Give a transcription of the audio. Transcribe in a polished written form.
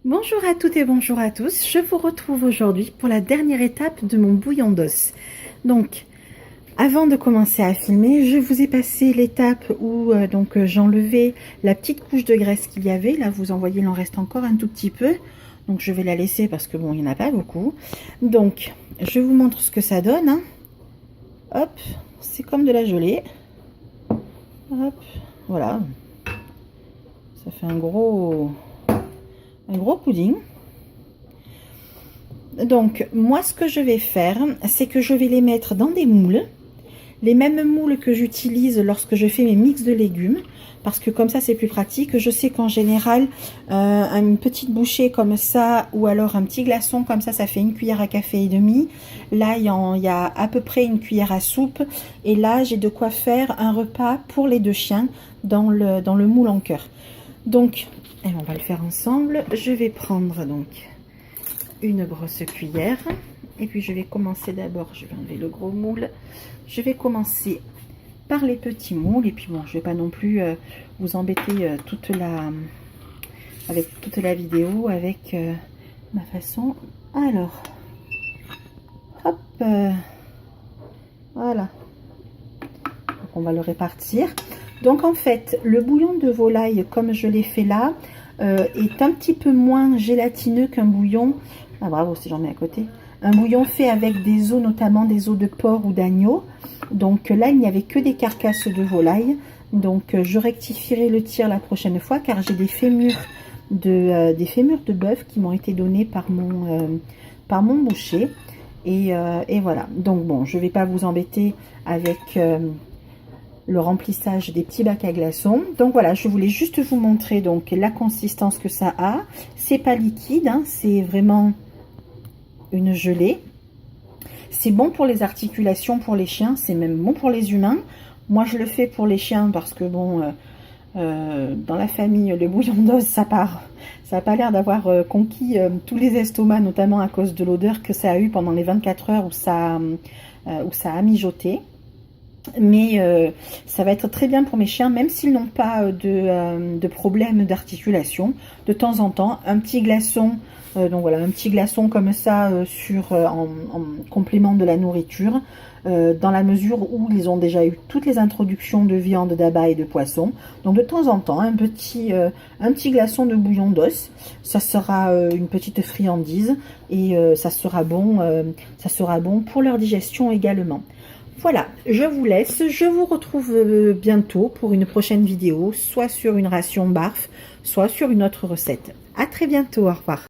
Bonjour à toutes et bonjour à tous, je vous retrouve aujourd'hui pour la dernière étape de mon bouillon d'os. Donc, avant de commencer à filmer, je vous ai passé l'étape où j'enlevais la petite couche de graisse qu'il y avait. Là, vous en voyez, il en reste encore un tout petit peu. Donc, je vais la laisser parce que bon, il n'y en a pas beaucoup. Donc, je vous montre ce que ça donne. Hein. Hop, c'est comme de la gelée. Hop, voilà. Ça fait un gros pudding. Donc moi ce que je vais faire, c'est que je vais les mettre dans des moules, les mêmes moules que j'utilise lorsque je fais mes mix de légumes, parce que comme ça c'est plus pratique. Je sais qu'en général une petite bouchée comme ça ou alors un petit glaçon comme ça fait une cuillère à café et demi. Là il y a à peu près une cuillère à soupe, et là j'ai de quoi faire un repas pour les deux chiens dans le moule en cœur. Donc on va le faire ensemble. Je vais prendre donc une grosse cuillère, et puis je vais commencer d'abord, je vais enlever le gros moule, je vais commencer par les petits moules, et puis bon, je vais pas non plus vous embêter avec toute la vidéo avec ma façon. Alors hop, voilà, donc on va le répartir. Donc en fait le bouillon de volaille comme je l'ai fait là est un petit peu moins gélatineux qu'un bouillon, ah bravo si j'en mets à côté, un bouillon fait avec des os, notamment des os de porc ou d'agneau. Donc là il n'y avait que des carcasses de volaille, donc je rectifierai le tir la prochaine fois, car j'ai des fémurs de bœuf qui m'ont été donnés par mon boucher, et voilà. Donc bon, je vais pas vous embêter avec le remplissage des petits bacs à glaçons. Donc voilà, je voulais juste vous montrer donc la consistance que ça a. C'est pas liquide, hein, c'est vraiment une gelée. C'est bon pour les articulations, pour les chiens, c'est même bon pour les humains. Moi je le fais pour les chiens parce que bon, dans la famille, le bouillon d'os, ça n'a pas l'air d'avoir conquis tous les estomacs, notamment à cause de l'odeur que ça a eu pendant les 24 heures où ça a mijoté. Mais ça va être très bien pour mes chiens, même s'ils n'ont pas de problème d'articulation. De temps en temps, un petit glaçon, donc voilà, un petit glaçon comme ça en complément de la nourriture, dans la mesure où ils ont déjà eu toutes les introductions de viande, d'abat et de poisson. Donc de temps en temps, un petit glaçon de bouillon d'os, ça sera une petite friandise, et ça sera bon pour leur digestion également. Voilà, je vous laisse, je vous retrouve bientôt pour une prochaine vidéo, soit sur une ration barf, soit sur une autre recette. À très bientôt, au revoir.